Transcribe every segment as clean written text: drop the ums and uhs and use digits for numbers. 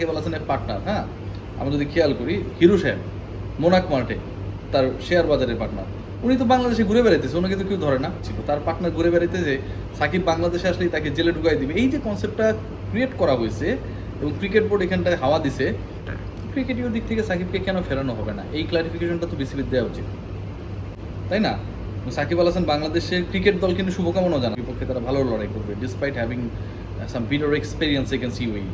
সাকিব আল হাসানের পার্টনার, হ্যাঁ, আমরা যদি খেয়াল করি হিরো সাহেব মোনাক মার্টে তার শেয়ার বাজারের পার্টনার, উনি তো বাংলাদেশে ঘুরে বেড়াইতেছে, ওনাকে তো কেউ ধরে না ছিল তার পার্টনার ঘুরে বেড়াইতে যে সাকিব বাংলাদেশে আসলেই তাকে জেলে ঢুকাই দিবে, এই যে কনসেপ্টটা ক্রিয়েট করা হয়েছে এবং ক্রিকেট বোর্ড এখানটায় হাওয়া দিছে, ক্রিকেটীয় দিক থেকে সাকিবকে কেন ফেরানো হবে না, এই ক্লারিফিকেশনটা তো বিসিবির দেওয়া উচিত, তাই না? সাকিব আল হাসান বাংলাদেশের ক্রিকেট দল কিন্তু শুভকামনাও জানায়, বিপক্ষে তারা ভালো লড়াই করবে despite having some bitter experience against UAE.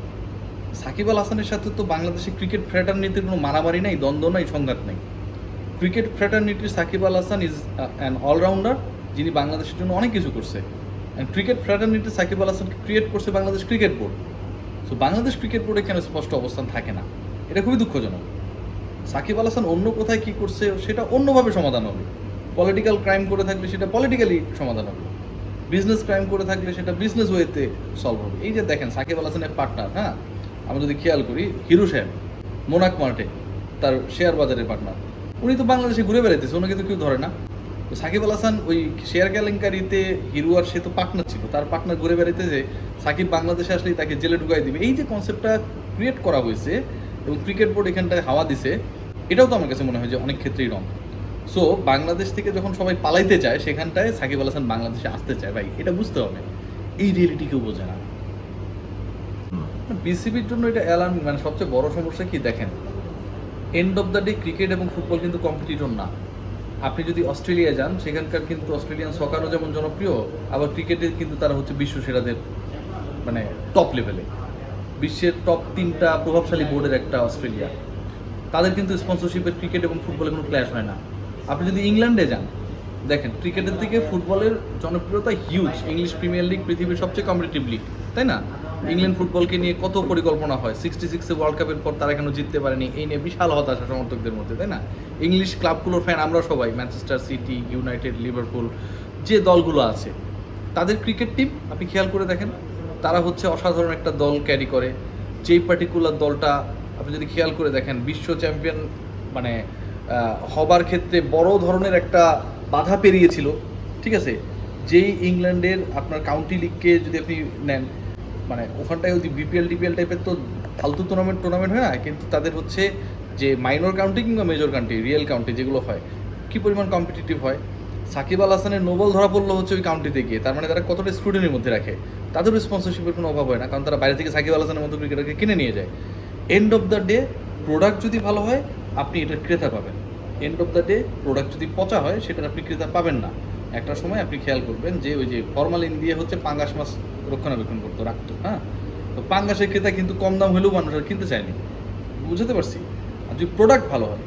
Shakib Al হাসানের সাথে তো বাংলাদেশের ক্রিকেট ফ্র্যাটার্নিটির কোনো মারামারি নাই, দ্বন্দ্ব নাই, সংঘাত নাই। ক্রিকেট ফ্র্যাটার্নিটির Shakib Al Hasan is an all-rounder, যিনি বাংলাদেশের জন্য অনেক কিছু করছে। অ্যান্ড ক্রিকেট ফ্র্যাটার্নিটির সাকিব আল হাসানকে ক্রিয়েট করছে Bangladesh cricket board. So Bangladesh cricket বোর্ডে কেন স্পষ্ট অবস্থান থাকে না, এটা খুবই দুঃখজনক। সাকিব আল হাসান অন্য কোথায় কী করছে সেটা অন্যভাবে সমাধান হবে, পলিটিক্যাল ক্রাইম করে থাকলে সেটা পলিটিক্যালি সমাধান হবে, বিজনেস ক্রাইম করে থাকলে সেটা বিজনেস ওয়েতে সলভ হবে। এই যে দেখেন সাকিব আল হাসানের পার্টনার, হ্যাঁ, আমরা যদি খেয়াল করি হিরো সাহেব মোনাক মার্টে তার শেয়ার বাজারের পার্টনার, উনি তো বাংলাদেশে ঘুরে বেড়াইতেছে, ওনাকে তো কেউ ধরে না। তো সাকিব আল হাসান ওই শেয়ার কেলেঙ্কারিতে হিরো আর সে তো পার্টনার ছিল, তার পার্টনার ঘুরে বেড়াইতে যে সাকিব বাংলাদেশে আসলেই তাকে জেলে ঢুকাই দিবে, এই যে কনসেপ্টটা ক্রিয়েট করা হয়েছে এবং ক্রিকেট বোর্ড এখানটায় হাওয়া দিছে, এটাও তো আমার কাছে মনে হয় যে অনেক ক্ষেত্রেই রং। সো বাংলাদেশ থেকে যখন সবাই পালাইতে চায় সেখানটায় সাকিব আল হাসান বাংলাদেশে আসতে চায়, ভাই এটা বুঝতে হবে, এই রিয়েলিটি কেউ বোঝে না। বিসিবির জন্য এটা অ্যালার্মিং, মানে সবচেয়ে বড় সমস্যা কি দেখেন, end of the day cricket এবং ফুটবল কিন্তু কম্পিটিটর না। আপনি যদি অস্ট্রেলিয়া যান সেখানকার কিন্তু অস্ট্রেলিয়ান সকারও যেমন জনপ্রিয়, আবার ক্রিকেটে কিন্তু তারা হচ্ছে বিশ্ব সেরাদের মানে টপ লেভেলে, বিশ্বের টপ 3টা প্রভাবশালী বোর্ডের একটা অস্ট্রেলিয়া। তাদের কিন্তু স্পন্সরশিপের ক্রিকেট এবং ফুটবলে কোনো ক্ল্যাশ হয় না। আপনি যদি ইংল্যান্ডে যান দেখেন ক্রিকেটের দিকে ফুটবলের জনপ্রিয়তা হিউজ, ইংলিশ প্রিমিয়ার লিগ পৃথিবীর সবচেয়ে কম্পিটিটিভ লিগ, তাই না? ইংল্যান্ড ফুটবলকে নিয়ে কত পরিকল্পনা হয়, 66-এ ওয়ার্ল্ড কাপের পর তারা কেন জিততে পারেনি, এই নিয়ে বিশাল হতাশা সমর্থকদের মধ্যে, তাই না? ইংলিশ ক্লাবগুলোর ফ্যান আমরা সবাই, ম্যানচেস্টার সিটি, ইউনাইটেড, লিভারপুল, যে দলগুলো আছে তাদের ক্রিকেট টিম আপনি খেয়াল করে দেখেন, তারা হচ্ছে অসাধারণ একটা দল ক্যারি করে। যেই পার্টিকুলার দলটা আপনি যদি খেয়াল করে দেখেন বিশ্ব চ্যাম্পিয়ন মানে হবার ক্ষেত্রে বড় ধরনের একটা বাধা পেরিয়েছিল, ঠিক আছে? যেই ইংল্যান্ডের আপনার কাউন্টি লিগকে যদি আপনি নেন, মানে ওখানটায় যদি বিপিএল টিপিএল টাইপের তো ফালতু টুর্নামেন্ট হয় না, কিন্তু তাদের হচ্ছে যে মাইনর কাউন্টি কিংবা মেজর কাউন্টি, রিয়েল কাউন্টি যেগুলো হয়, কী পরিমাণ কম্পিটিটিভ হয়। সাকিব আল হাসানের নোবেল ধরা পড়লো হচ্ছে ওই কাউন্টিতে গিয়ে, তার মানে তারা কতটা স্টুডেন্টের মধ্যে রাখে, তাদেরও স্পন্সরশিপের কোনো অভাব হয় না, কারণ তারা বাইরে থেকে সাকিব আল হাসানের মতো ক্রিকেটারকে কিনে নিয়ে যায়। End of the day product যদি ভালো হয় আপনি এটার ক্রেতা পাবেন, end of the day product যদি পচা হয় সেটার আপনি ক্রেতা পাবেন না। একটা সময় আপনি খেয়াল করবেন যে ওই যে ফরমালিন দিয়ে হচ্ছে পাঙ্গাস মাছ রক্ষণাবেক্ষণ করতো, রাখতো, হ্যাঁ, তো পাঙ্গাসের ক্রেতা কিন্তু কম দাম হলেও মানুষ আর কিনতে চায়নি, বুঝতে পারছি। আর যদি প্রোডাক্ট ভালো হয়,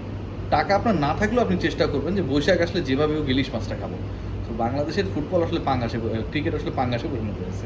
টাকা আপনার না থাকলেও আপনি চেষ্টা করবেন যে বৈশাখ আসলে যেভাবে হোক ইলিশ মাছটা খাবো। তো বাংলাদেশের ফুটবল আসলে পাঙ্গাসে, ক্রিকেট আসলে পাঙ্গাসে পরিণত হয়েছে।